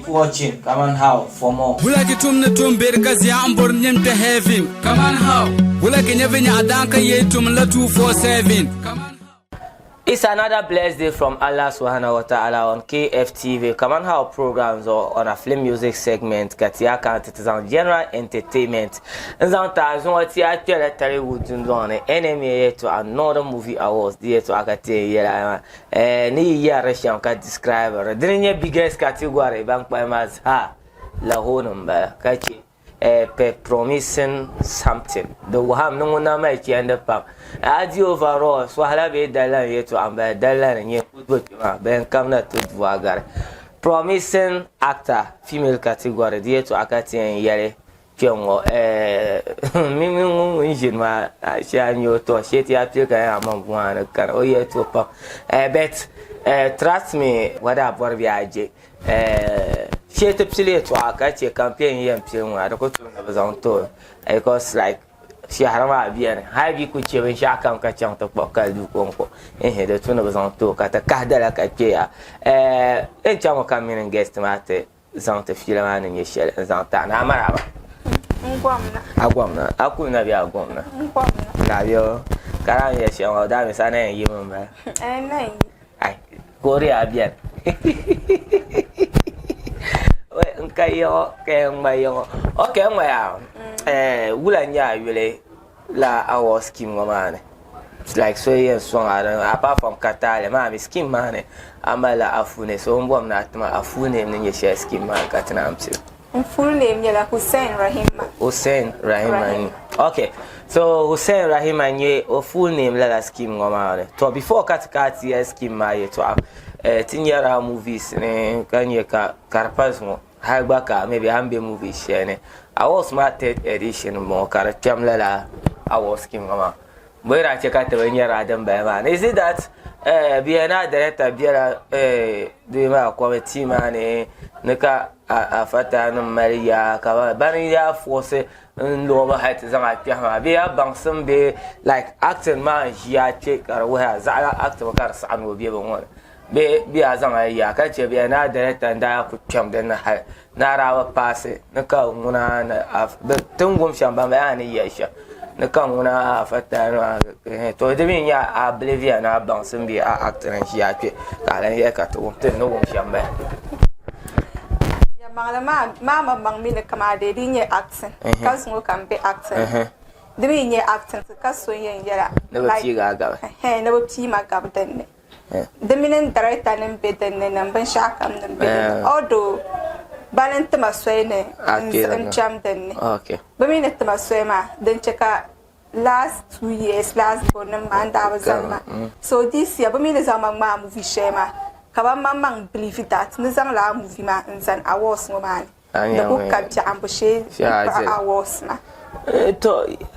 Keep watching. Kaman how for more. Bulaki tumne tumbir kazi ambor nyemte heavy. Kaman how. Bulaki nyevenya adanka yetum la 247. Kaman. It's another blessed day from Allah Subhanahu wa Ta'ala on KFTV. Kaman how programs or on a film music segment. Katia Kant it is on general entertainment. And sometimes what you actually tell you would do on NMA to another movie awards. Dear to Akate Yela. Ni ya Russian can describe. Didn't your biggest category bank by Maz ha la honumba kachi. Promising something. The Waham no one might end up. As you overall, so I have a dollar yet to amber dollar and yet put Ben Kamna to Dwagar. Promising actor, female category, dear to Akati and Yere. Jongo, Mimi engine, my share you to a shitty Africa among one, or yet to pop. Bet, trust me, what up, what we are. She to catch a campaign here, I don't go to the on tour because, like, she had a beer. How you could cheer when she can't catch on the bocal do conco. And here the tune was on tour at a cadella catcher. And Chamo come in and guest matter, Zanta Filaman and your shell and Zantana Marava. Agwamna, I couldn't have your gomna. Navio, Carania, she or Davis and you remember. And I go there bien. Okay, Wulanya really la our scheme man. It's like so yeah song apart from KATAALI, man, scheme man. Amala Afune, so I'm not my Afune in your share scheme man, Katanamsi. full name Yala Hussein Rahima. Hussein Rahima. Okay, so Hussein Rahima ye or full name la scheme man. So before KATAALI scheme my to have 10-year movies can you carpasmo. Hagbaka maybe ambe movie shene. I was my third edition more character I was king mama. Where I check out the year Adam man. Is it that Biana director Biara do my committee man Nika Afata no Maria Kawa Bania force and lower height is on Piama. Be a bangsum be like acting man here check or where Zara actor cars and will be one. Be as on ya catch be another director and I could jump then Nara pass it. Naka Muna of the Tungum Shambamani Yesha. Naka Muna Fatana to the Minya Oblivion, I bounce and be actor and she had Yaka to no Shamba. Mamma Bang me the command in your accent. Cousin will come be accent. The mean your accent, the castle in Yara. Never see Gaga. Never see my captain. The minute director and bed and then Benshak and bed. Although Balanta Swene and Chamden. Okay. But minute to Maswema, then check out last 2 years, last born and I was so this year, but me is among my movie shema. Kawamang believe it that Nizam movie man and I was no man. The book capture ambushe I was na.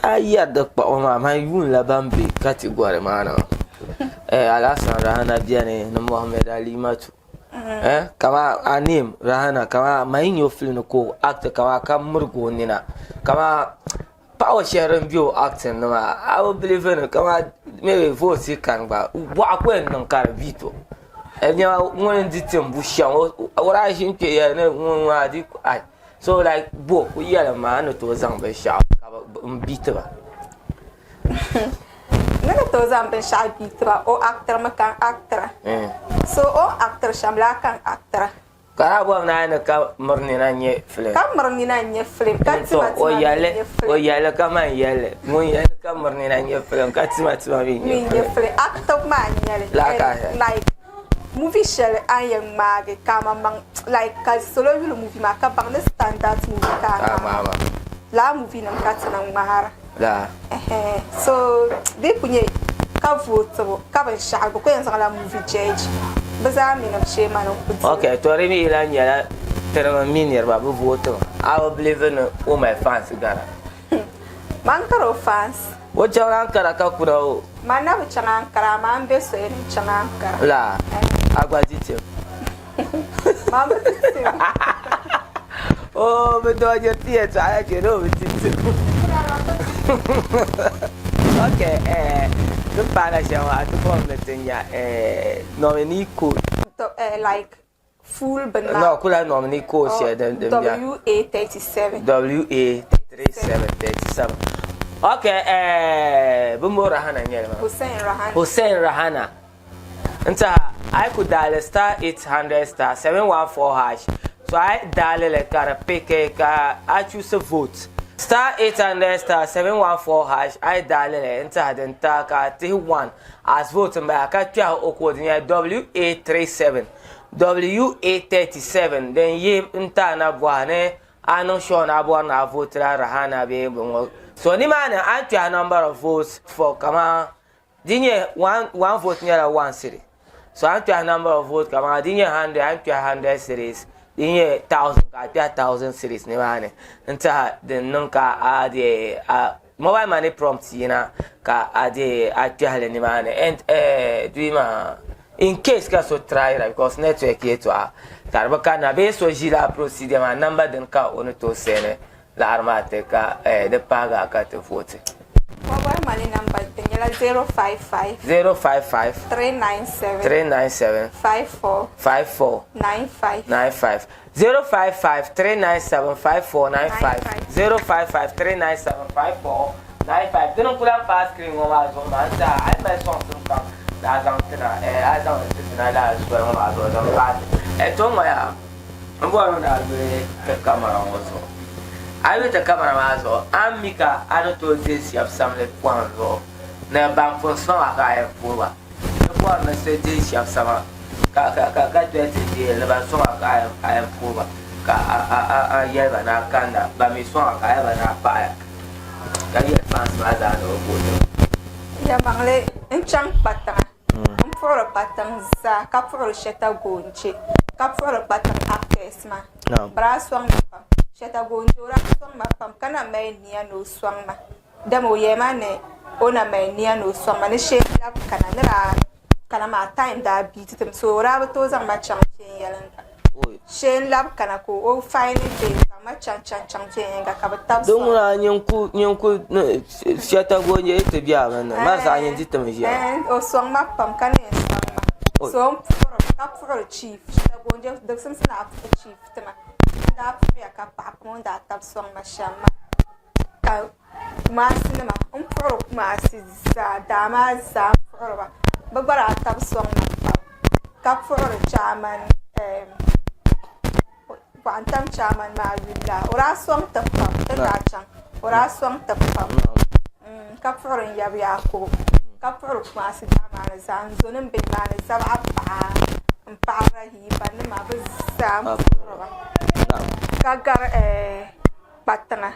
I had the my wound la bambi category man. Alasan Rahana Biane, no Mohammed Ali Matu. Kama anim Rahana, Kama Mainyo film ko actor Kama Kamurgo Nina. Kama power sharing view acting. No, I will believe in it. Kama maybe vote he can ba. What when non car vito. And you want to tell Bushan what I think here no I. So like book we yell man to Zamba sharp beat her. None of those am shy beatra or actor makan actor. So all actor shamla kan actor. Karabo na ka morninanye film. Ka morninanye film. So o yale kama yale. Mo yale ka morninanye film. Katsima mi film. Actor man yale. Like movie shell ayang mage kama mang like ka solo movie maka bang the standard movie ka. Mama. La movie nang katsang mahara. La. So they punye ka vote ka ban sha ko yan sa movie judge. Baza mi na shema no put. Okay, to remi ilan yala terma minir ba bu vote. I will believe in all my fans gara. Man karo fans. What jangan kara ka kuro. Mana bu changan kara man be so yin changan kara. La. Agwa dite. Mama dite. Oh, but do your theater I can know it. Okay, the Panasha at the form that nominee could like full banana. No, kula nomini course ya WA37. WA37. Okay, Bumbo Rahana nyelma. Hussein Rahana. Nta I could dial *800 *714 hash. So I dial le kara pick I choose a vote. *800 *714 hash. I dial le nta den ta ka T1 as vote mba ka twa okodinya WA37. WA37 then ye nta na bwane ano show na bwana vote la Rahana be bongo. So ni man a number of votes for Kaman. Dinye one vote near one city. So I a number of votes Kaman. Dinye 100 cities. Dinye 1,000 cities ni man. Nta the nunca the mobile money prompt yina ka ade a ni man. And duima in case ka so try because network yetu karbaka na be so jila procedure ma number den ka ono to sene la armate ka de paga ka te vote mobile money number den 055 397 54 95 055 397 5495 055 397 5495 don't put up fast screen over so man I my song from I don't I'm going to the camera also. I will the camera also. Amika, I don't know this you have some like one row. Never back for some I am poor. The one that said this you have some Kaka 20 never saw I am poor. I have an akanda, but me song I have an apaya. Can you advance my dad or ya mangle enchang patang for patang za ka for sheta gonche ka for patang akesma bra swang ma sheta gonche ora swang ma pam kana mai nia no swang ma damo yema ne ona mai nia no swang ma ne she lab kana nira kana ma time da beat them so ora to zang ma chang chen yalan she lab kana ko o fine day ma chan chen ga ka batab so donc la nyonku shata gonje te bia man ma sa nyen ditem ya o swang ma pam kana swang ma so for chief shata gonje de sem na chief tema da ya ka pa mo da tab swang ma shama ka ma sinema for ma si za da ma za for ba bagbara tab swang ma ka for chairman Quantum chairman ma willa ora swang tapam tachang ora swang tapam kapforin ya ko kapfor ma si dama na zan zonin bin ma na saba pa para hi ban ma ba sam kagar patanga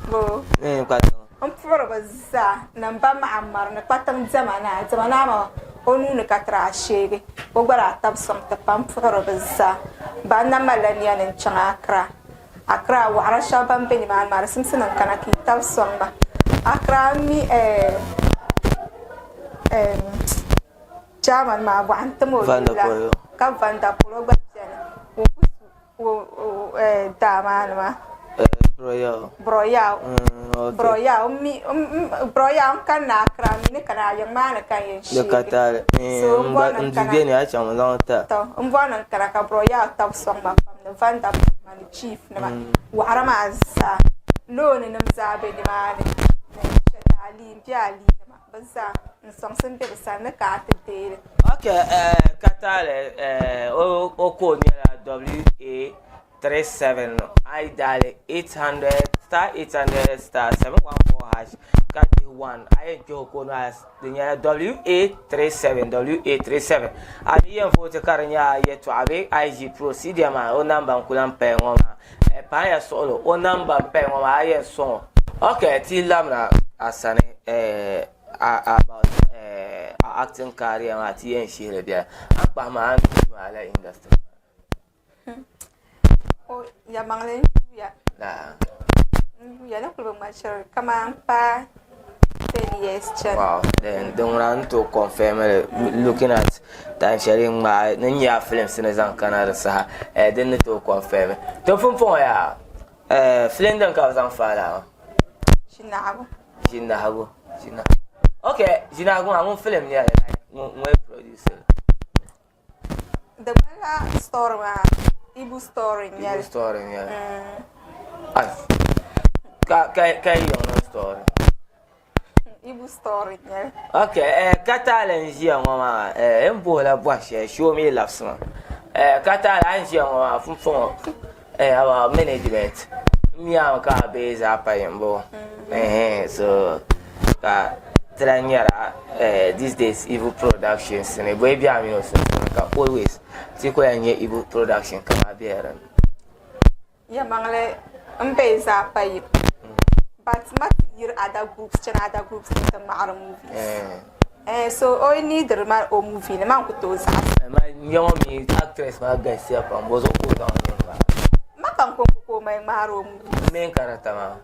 bo patanga for ba za namba ma amar na patang zamana ma onu ne katra shege bogbara tab som tapam for ba za bana malania nen changa akra wa arasha bambe ni man mar simsinan kana ki tab somba akra mi chaman ma wa antamo la ka vanda polo gbatene wo dama ma broya mi broya kana akra mi ne kana yang mana kan yen shi KATAALI so ndubie ni acha mwanzo ta to mbwana kana ka broya tab somba pam vanda mani chief nama warama za lone namzabe ni mani ali mpiali nama baza nsongsen be basa na ka tete okay KATAALI o ko ni la WA37 I dial 800 *714 hash kati 1 I joko no as the WA37 abi yen vote karanya yeto abi IG procedure ma o number kulam pe ngoma pa ya solo o number pe ngoma ayen so okay ti lamna asane about acting career ma ti yen shire dia akpa ma ala industry o ya mangle ya la ya na kulba machar Kaman pa 10 years chan wow then don't run to confirm looking at time sharing my nya films in zan Canada sa then to confirm to fun ya film dan ka zan fara shinago okay shinago amun film ne mo producer The store Ibu story yeah. Ibu story yeah. Ay. Ka yon story. Ibu story yeah. Okay, KATAALI nji ngoma embola bwashe show me love song. KATAALI nji ngoma fun our management. Me am ka base apa yembo. So ka tranyara these days Evil Productions and boy bi am you so ka always tiko yanye Evil Production kama biara. Yeah, mangle base apa yip. But mat year other groups in the Mara movies. So all need the man or movie the man could do that. My young me actress my guys here from was all down. Makam ko my Maro Main character ma.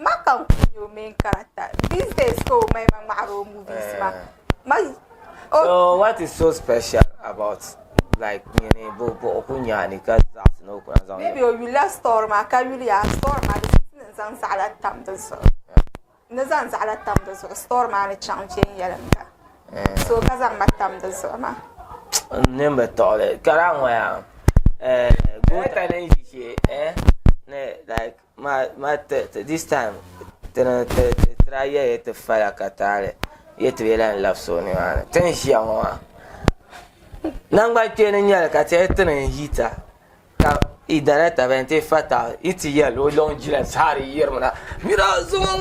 Makam you main character. These days go my Maro movies ma. So what is so special about like bo okunyani ka that's no kwanza. Maybe you last storm ma ka you storm ma نزان على التمدز نزان على التمدز ستور ما نتشانجين يلمك سو كذا ما التمدز ما نمبر طالع كلام ويا قلت أنا يجي ne like ما this time ترى يتفعل كتالي يتبيلان لفسوني وانا تنشي أموا نعم كأني يلا كتير هيتا idara ta bente fata iti yelo long jila sari yermana mira zuma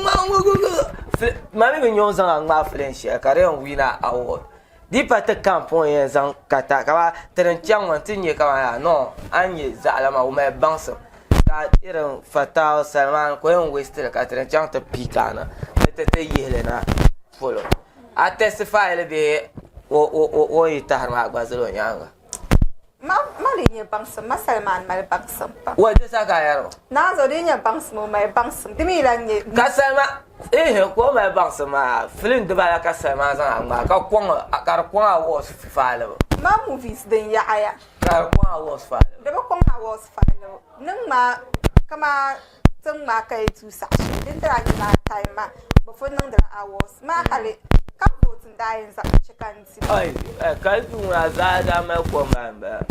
mami mi nyon zang ma french kare on wina award di pata campon yen zang kata ka tren chang wan tinye ka no anye za alama o me banso ka irin fata salman ko en westel ka tren chang ta pikana te yelena follow a testify le be o itar ma gbazelo nyanga Malinya bangsam, Salman mal bangsam. What is a guy? Now the linya bangsam, my bangsam. Dimilang Kasama, go my bangsam, filling the Balakasama, Carqua was follow. Ma movies then ya. Carqua was follow. The Bokoma was follow. Numa, come on, some market to such. Didn't I time, before none the hours. Ma Halley, couple and dying chickens. I can't do as I am a woman.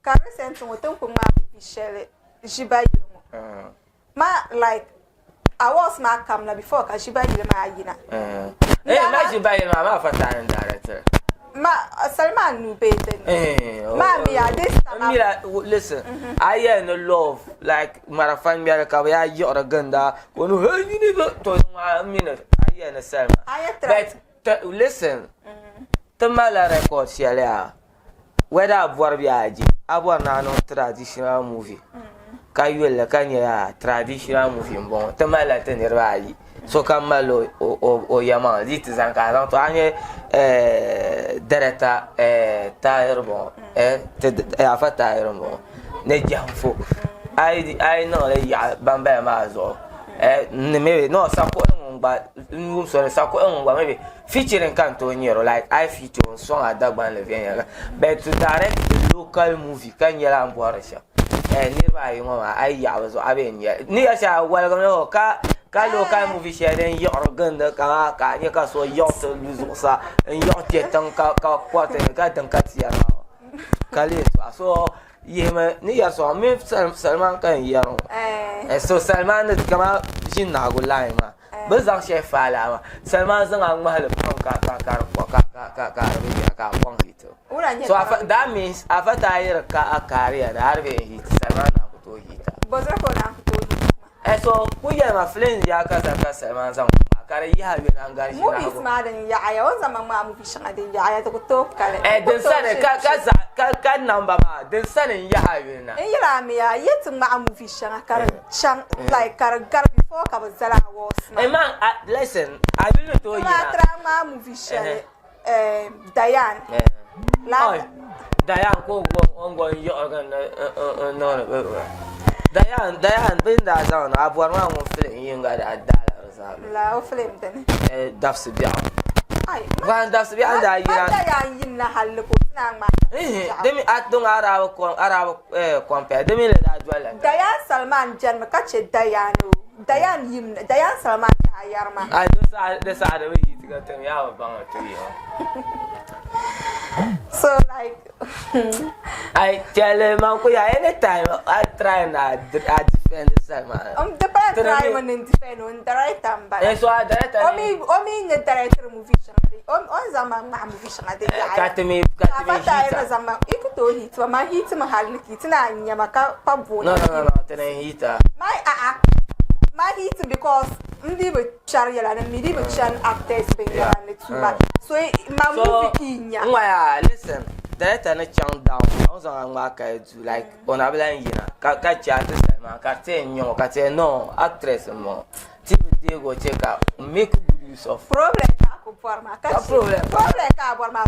Carry sent to Tom Shelley, Shiba. Ma like I was my camera before Kashiba Yina. Imagine buying my for time director. Ma Salman knew better. Mammy, this time. Listen, I am no love like Marafan Yaraka, you're a gunda. When you never told a minute, I am a Salman. But listen, the Mala record, Shelia. Whether avoir viaje, avoir un traditional movie. Kayuela kanya traditional movie bon. Temala tenervai. So kamalo o yama dit zanka to anye dereta tair bon te afata tair bon. Ne jamfo. I know le ya bamba mazo. Maybe no support but so support maybe featuring Cantoniero like I feature on song at Dagban Levian but to direct the local movie can you learn Borisha and nearby I was having near welcome ka local movie sharing your gun the ka yaka so yacht luzosa and yacht yetan ka quarter ka dan katia kali so yema near so me Salman kan yaro so Salman kama jinna go line ma bezang chef fala Salman zang ang mahal ka hit so that means after I ka career harve hit Salman na to hit bozra ko na to hit so kuya ma friends ya ka Salman zang kare ya bi na ngari na movies ma dan ya aya wa zaman ma movie shan adin ya aya to to kale den sane ka number ma den sane ya hawi na yira mi ya yetin ma movie shan kar shan like kar before ka bazala was man listen I will to you na drama movie shan Diane Diane ko go yo no Diane bin da zan abuwa ma mun film yin ga da la film den dafs biya ai van dafs biya da yin na halu ko na ma demi atdong arab compare demi le da jwala Dayan Salman jan makache Dayan yin Dayan Salman ta yarma ai da sa da wi tiga tem ya ba to yi So like I tell him anytime I try and I defend the Salman. the bad try when in defend on the right time, but That's why that Omi the director movie on Zaman movie cut me Zama. You could do it for my heat my hand kitna and Yamaka Pabu. No, then heater. My heat because Ndi with Chariel and me with Chan actors being too much. So my movie listen, that and a chant down. I was on a like on a blind catch at this time. Cattain, you can no actress more. Diego check out, make good use of problem. Problem. My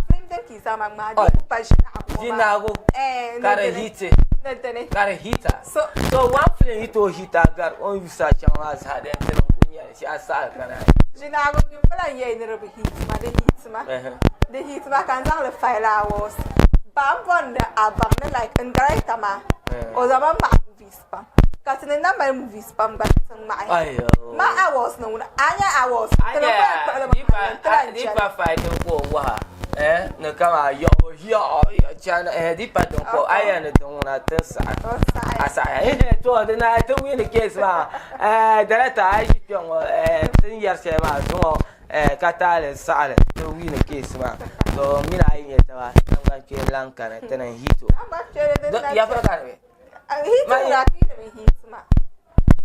friend that is among my Dinago, got a heater. So one flame hit or heater got on you such a as had and she has Dinago, you play in the heat, the heat back and all the 5 hours. Bam on the abang like and directama or the mama movies. Got in the number of movies, but my hours known. I was. Deeper fighting for what? No, come on, your channel, deeper don't go. I am the one at this side. As I told the night to win the case, ma. Director, I ship young 10 years, KATAALI silent to win the case, ma. So, Mina, I'm going to Lanka and then heat. You have forgotten me.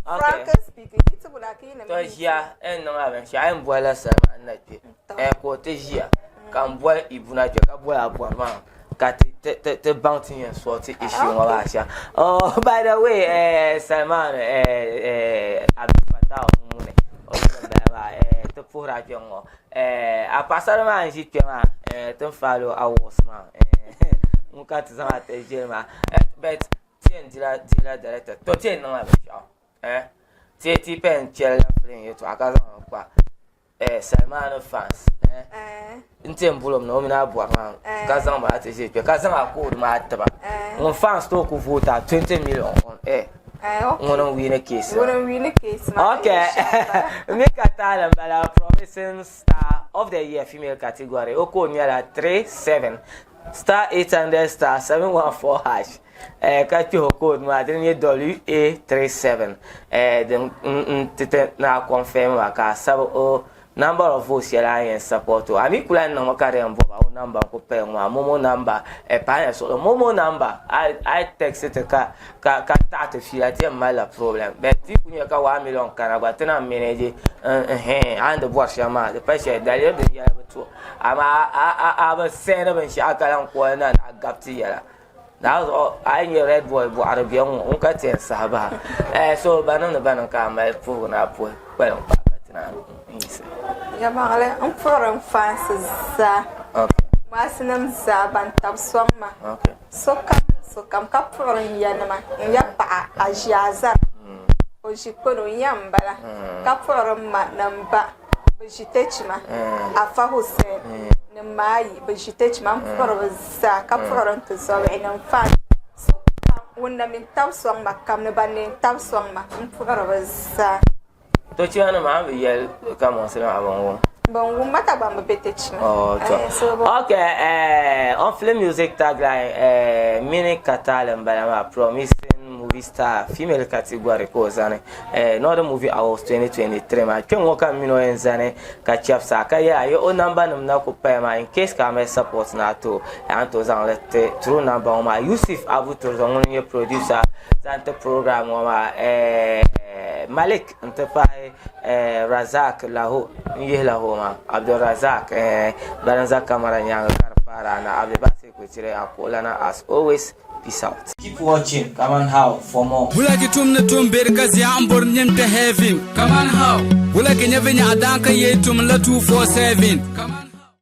Frank speaking, he's a black in here, and no, I am well as a man. Airport is here. Come well, even I took a well one man. Got the bounty and sort issue. Oh, by the way, Salman, to pour out young. I pass a man, she came to follow our man. Mukat is not a gentleman, but. Director, to 10 no pen chell playing it to a cousin Salman fans. In Tempulum, no, Mina Buaman, Kazan Matisi, because I'm called Mataba. One fans talk of vote 20 million on air. One win a case. Okay, make a talent, but a promising star of the year female category. Oko near 37 star 800 star 714 hash. Catch your code, Madrid WA37. Then now confirm a number of votes and support. I mean, no carry on number, Momo number, a pioneer, so Momo number. I texted the car, to feel at your mile problem. But if you got 1 million Carabatana manage and the washer, the pressure that you've been able to. I was sent up and Shaka and I got to yellow. Now I knew red boy, but I be young, Uncle Saba. So, banana come by poor up well. Yamale, I'm foreign fancies. Okay. Masinam Zaban Tab Swama. Okay. So come for Yanama, Yapa, Ajaza. Or she put on Yambala, Capor number, but she touch ma. Afa who said. Mai, but she touch my for Capor to so and fun. So when I'm in Tab Swama, come the band Tab Swama, and for us. Don't you know, yell, come on, say, I won't. Okay, on film music tagline, mini KATAALI, but I'm promising movie star, female category, another movie awards 2023. I can walk a mino and Zane, catch up Saka. Yeah, your own number, in case Kaman supports NATO, and to let true number on my Yusuf Abu to your producer, Santa program, Malik, and Razak Lahu, Yelahoma, Abdul Razak, Baranza Camaranya, Carpara, and Abdibasi, which are Colana as always. Peace out. Keep watching Kaman How for more. Wula kitum na tum berkazi ambor nyem te heavy. Kaman How. Wula kenyevenya adanka yetum la 247.